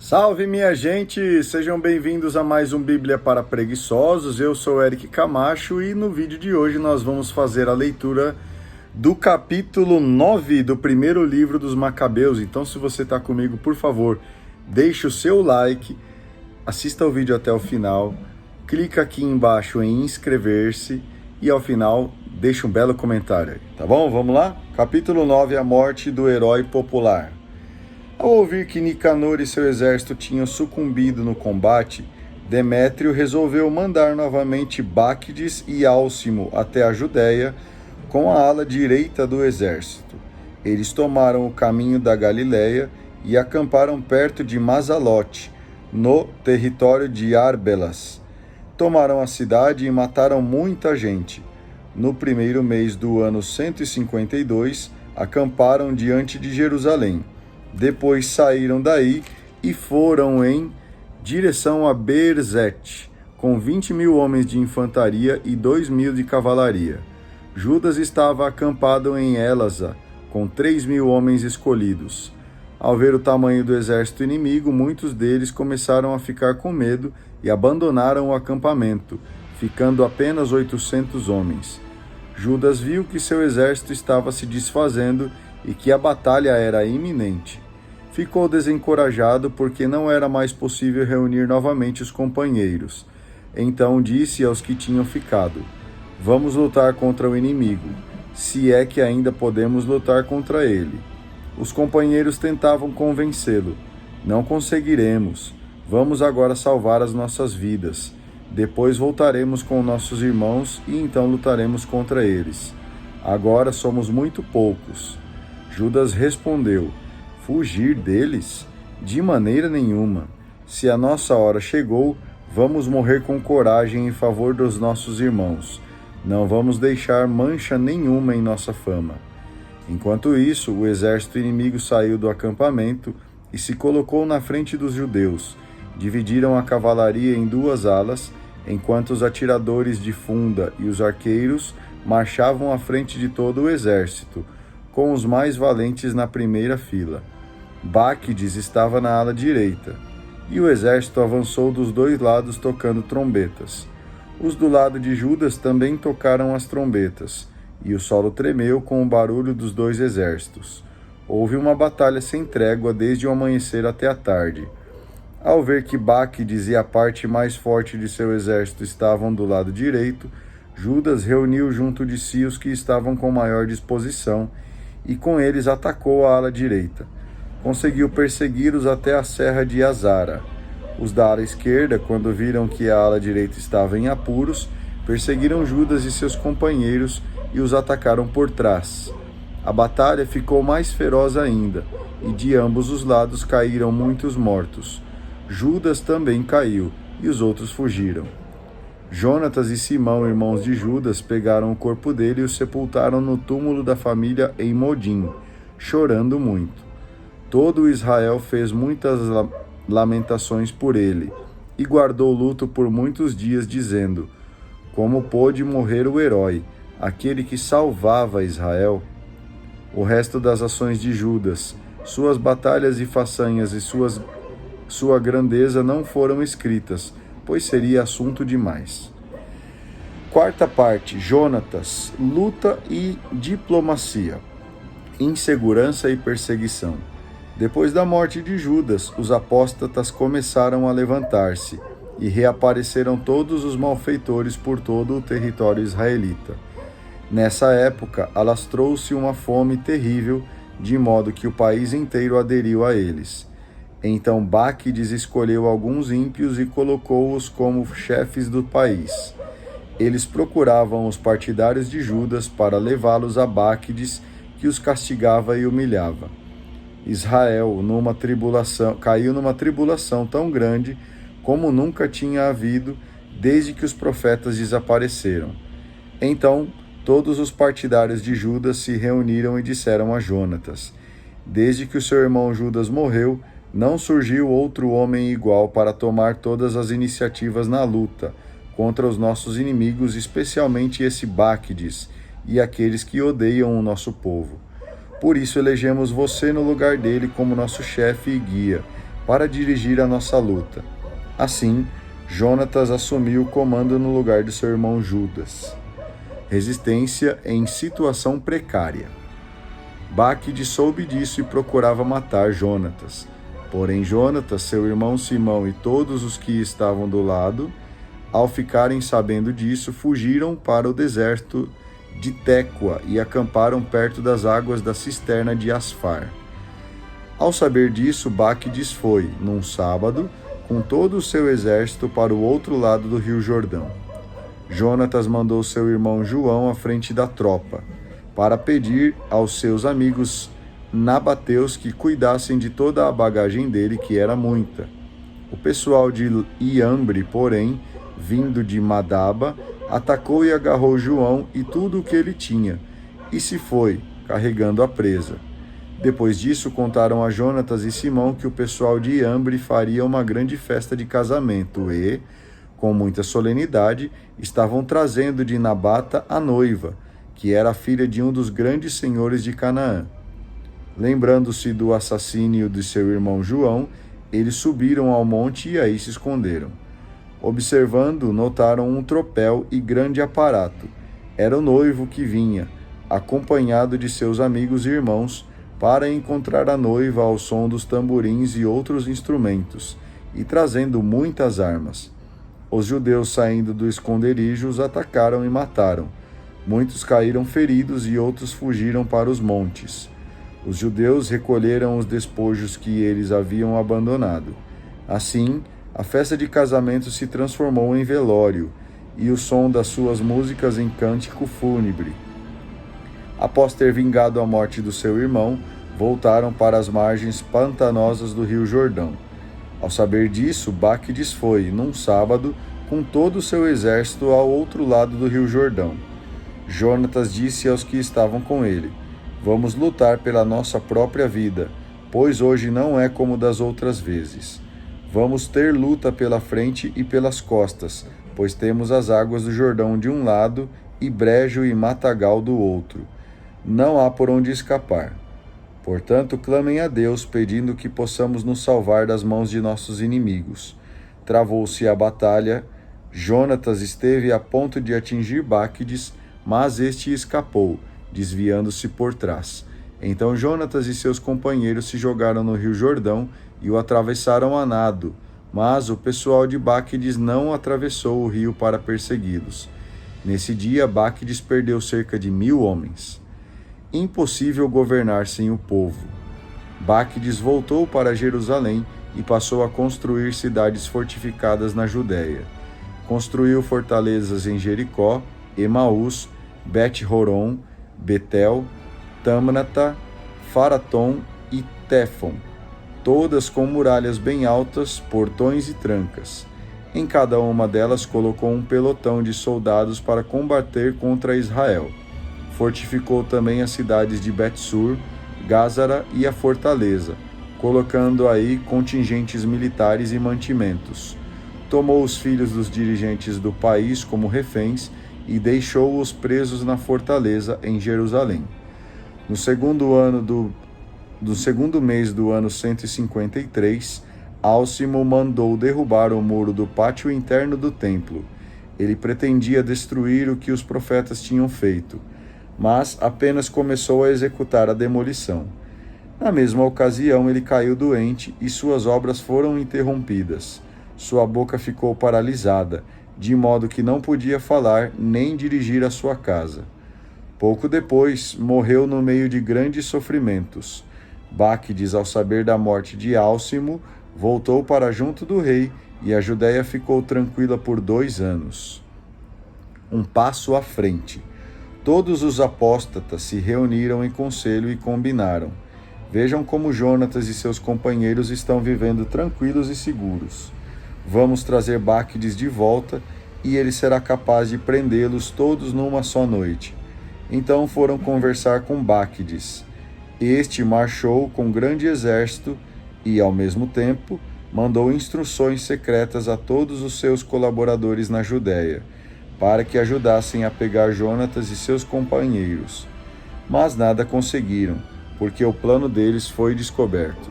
Salve, minha gente! Sejam bem-vindos a mais um Bíblia para Preguiçosos. Eu sou Eric Camacho e no vídeo de hoje nós vamos fazer a leitura do capítulo 9 do primeiro livro dos Macabeus. Então, se você está comigo, por favor, deixe o seu like, assista o vídeo até o final, clica aqui embaixo em inscrever-se e ao final deixe um belo comentário aí, tá bom? Vamos lá? Capítulo 9, a morte do herói popular. Ao ouvir que Nicanor e seu exército tinham sucumbido no combate, Demétrio resolveu mandar novamente Báquides e Álcimo até a Judéia com a ala direita do exército. Eles tomaram o caminho da Galiléia e acamparam perto de Mazalote, no território de Arbelas. Tomaram a cidade e mataram muita gente. No primeiro mês do ano 152, acamparam diante de Jerusalém. Depois saíram daí e foram em direção a Berzete, com 20.000 homens de infantaria e 2.000 de cavalaria. Judas estava acampado em Elasa, com 3.000 homens escolhidos. Ao ver o tamanho do exército inimigo, muitos deles começaram a ficar com medo e abandonaram o acampamento, ficando apenas 800 homens. Judas viu que seu exército estava se desfazendo e que a batalha era iminente. Ficou desencorajado porque não era mais possível reunir novamente os companheiros. Então disse aos que tinham ficado: "Vamos lutar contra o inimigo, se é que ainda podemos lutar contra ele." Os companheiros tentavam convencê-lo: "Não conseguiremos. Vamos agora salvar as nossas vidas. Depois voltaremos com nossos irmãos e então lutaremos contra eles. Agora somos muito poucos." Judas respondeu: "Fugir deles? De maneira nenhuma. Se a nossa hora chegou, vamos morrer com coragem em favor dos nossos irmãos. Não vamos deixar mancha nenhuma em nossa fama." Enquanto isso, o exército inimigo saiu do acampamento e se colocou na frente dos judeus. Dividiram a cavalaria em duas alas, enquanto os atiradores de funda e os arqueiros marchavam à frente de todo o exército, com os mais valentes na primeira fila. Báquides estava na ala direita, e o exército avançou dos dois lados tocando trombetas. Os do lado de Judas também tocaram as trombetas, e o solo tremeu com o barulho dos dois exércitos. Houve uma batalha sem trégua desde o amanhecer até a tarde. Ao ver que Báquides e a parte mais forte de seu exército estavam do lado direito, Judas reuniu junto de si os que estavam com maior disposição, e com eles atacou a ala direita. Conseguiu persegui-los até a serra de Azara. Os da ala esquerda, quando viram que a ala direita estava em apuros, perseguiram Judas e seus companheiros e os atacaram por trás. A batalha ficou mais feroz ainda, e de ambos os lados caíram muitos mortos. Judas também caiu, e os outros fugiram. Jonatas e Simão, irmãos de Judas, pegaram o corpo dele e o sepultaram no túmulo da família em Modim, chorando muito. Todo Israel fez muitas lamentações por ele, e guardou luto por muitos dias, dizendo: "Como pôde morrer o herói, aquele que salvava Israel?" O resto das ações de Judas, suas batalhas e façanhas e sua grandeza não foram escritas, pois seria assunto demais. Quarta parte: Jonatas, luta e diplomacia, insegurança e perseguição. Depois da morte de Judas, os apóstatas começaram a levantar-se, e reapareceram todos os malfeitores por todo o território israelita. Nessa época, alastrou-se uma fome terrível, de modo que o país inteiro aderiu a eles. Então Báquides escolheu alguns ímpios e colocou-os como chefes do país. Eles procuravam os partidários de Judas para levá-los a Báquides, que os castigava e humilhava. Israel caiu numa tribulação tão grande como nunca tinha havido desde que os profetas desapareceram. Então todos os partidários de Judas se reuniram e disseram a Jonatas: "Desde que o seu irmão Judas morreu, não surgiu outro homem igual para tomar todas as iniciativas na luta contra os nossos inimigos, especialmente esse Báquides e aqueles que odeiam o nosso povo. Por isso elegemos você no lugar dele como nosso chefe e guia, para dirigir a nossa luta. Assim, Jonatas assumiu o comando no lugar de seu irmão Judas. Resistência em situação precária. Bacde soube disso e procurava matar Jonatas. Porém, Jonatas, seu irmão Simão e todos os que estavam do lado, ao ficarem sabendo disso, fugiram para o deserto de Técoa e acamparam perto das águas da cisterna de Asfar. Ao saber disso, Bacdes foi, num sábado, com todo o seu exército para o outro lado do rio Jordão. Jonatas mandou seu irmão João à frente da tropa, para pedir aos seus amigos nabateus que cuidassem de toda a bagagem dele, que era muita. O pessoal de Iambre, porém, vindo de Madaba, atacou e agarrou João e tudo o que ele tinha, e se foi, carregando a presa. Depois disso, contaram a Jonatas e Simão que o pessoal de Iambre faria uma grande festa de casamento e, com muita solenidade, estavam trazendo de Nabata a noiva, que era a filha de um dos grandes senhores de Canaã. Lembrando-se do assassínio de seu irmão João, eles subiram ao monte e aí se esconderam. Observando, notaram um tropel e grande aparato. Era o noivo que vinha, acompanhado de seus amigos e irmãos, para encontrar a noiva ao som dos tamborins e outros instrumentos, e trazendo muitas armas. Os judeus, saindo do esconderijo, os atacaram e mataram. Muitos caíram feridos e outros fugiram para os montes. Os judeus recolheram os despojos que eles haviam abandonado. Assim, a festa de casamento se transformou em velório, e o som das suas músicas em cântico fúnebre. Após ter vingado a morte do seu irmão, voltaram para as margens pantanosas do rio Jordão. Ao saber disso, Bacdes foi, num sábado, com todo o seu exército ao outro lado do rio Jordão. Jonatas disse aos que estavam com ele: "Vamos lutar pela nossa própria vida, pois hoje não é como das outras vezes. Vamos ter luta pela frente e pelas costas, pois temos as águas do Jordão de um lado e brejo e matagal do outro. Não há por onde escapar. Portanto, clamem a Deus, pedindo que possamos nos salvar das mãos de nossos inimigos." Travou-se a batalha. Jonatas esteve a ponto de atingir Bacdes, mas este escapou, desviando-se por trás. Então Jonatas e seus companheiros se jogaram no rio Jordão e o atravessaram a nado, mas o pessoal de Bacdes não atravessou o rio para persegui-los. Nesse dia, Bacdes perdeu cerca de 1.000 homens. Impossível governar sem o povo. Bacdes voltou para Jerusalém e passou a construir cidades fortificadas na Judéia. Construiu fortalezas em Jericó, Emaús, Bet-Horon, Betel, Tamnata, Faratom e Téfon, todas com muralhas bem altas, portões e trancas. Em cada uma delas colocou um pelotão de soldados para combater contra Israel. Fortificou também as cidades de Bet-Sur, Gázara e a fortaleza, colocando aí contingentes militares e mantimentos. Tomou os filhos dos dirigentes do país como reféns e deixou-os presos na fortaleza em Jerusalém. No segundo mês do ano 153, Álcimo mandou derrubar o muro do pátio interno do templo. Ele pretendia destruir o que os profetas tinham feito, mas apenas começou a executar a demolição. Na mesma ocasião, ele caiu doente e suas obras foram interrompidas. Sua boca ficou paralisada, de modo que não podia falar nem dirigir a sua casa. Pouco depois, morreu no meio de grandes sofrimentos. Bacdes, ao saber da morte de Álcimo, voltou para junto do rei e a Judéia ficou tranquila por 2 anos. Um passo à frente. Todos os apóstatas se reuniram em conselho e combinaram: vejam como Jonatas e seus companheiros estão vivendo tranquilos e seguros. Vamos trazer Bacdes de volta e ele será capaz de prendê-los todos numa só noite. Então foram conversar com Bacdes. Este marchou com grande exército e, ao mesmo tempo, mandou instruções secretas a todos os seus colaboradores na Judéia, para que ajudassem a pegar Jonatas e seus companheiros. Mas nada conseguiram, porque o plano deles foi descoberto.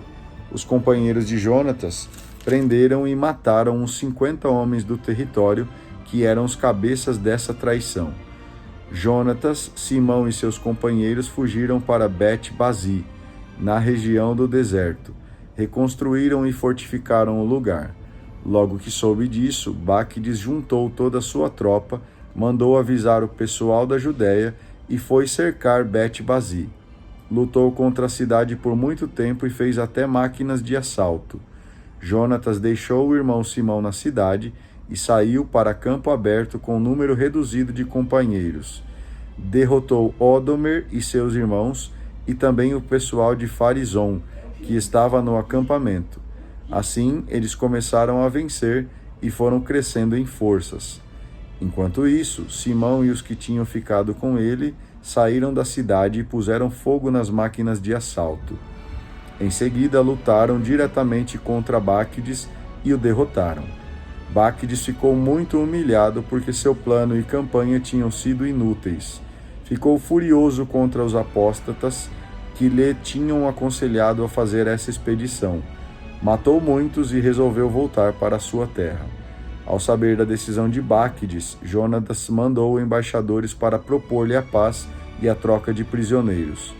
os companheiros de Jonatas prenderam e mataram uns 50 homens do território que eram os cabeças dessa traição. Jonatas, Simão e seus companheiros fugiram para Bet-Bazi, na região do deserto. Reconstruíram e fortificaram o lugar. Logo que soube disso, Báquides juntou toda a sua tropa, mandou avisar o pessoal da Judéia e foi cercar Bet-Bazi. Lutou contra a cidade por muito tempo e fez até máquinas de assalto. Jonatas deixou o irmão Simão na cidade e saiu para campo aberto com um número reduzido de companheiros. Derrotou Ódomer e seus irmãos e também o pessoal de Farizom, que estava no acampamento. Assim, eles começaram a vencer e foram crescendo em forças. Enquanto isso, Simão e os que tinham ficado com ele saíram da cidade e puseram fogo nas máquinas de assalto. Em seguida, lutaram diretamente contra Báquides e o derrotaram. Báquides ficou muito humilhado porque seu plano e campanha tinham sido inúteis. Ficou furioso contra os apóstatas que lhe tinham aconselhado a fazer essa expedição. Matou muitos e resolveu voltar para sua terra. Ao saber da decisão de Báquides, Jonatas mandou embaixadores para propor-lhe a paz e a troca de prisioneiros.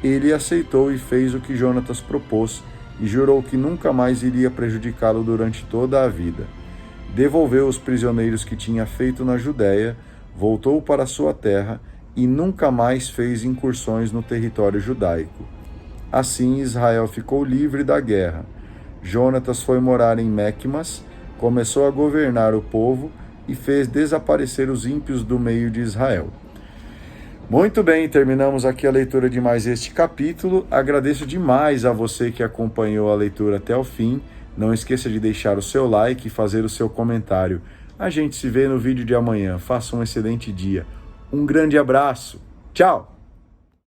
Ele aceitou e fez o que Jonatas propôs e jurou que nunca mais iria prejudicá-lo durante toda a vida. Devolveu os prisioneiros que tinha feito na Judéia, voltou para sua terra e nunca mais fez incursões no território judaico. Assim, Israel ficou livre da guerra. Jonatas foi morar em Mequmas, começou a governar o povo e fez desaparecer os ímpios do meio de Israel. Muito bem, terminamos aqui a leitura de mais este capítulo. Agradeço demais a você que acompanhou a leitura até o fim. Não esqueça de deixar o seu like e fazer o seu comentário. A gente se vê no vídeo de amanhã. Faça um excelente dia. Um grande abraço. Tchau!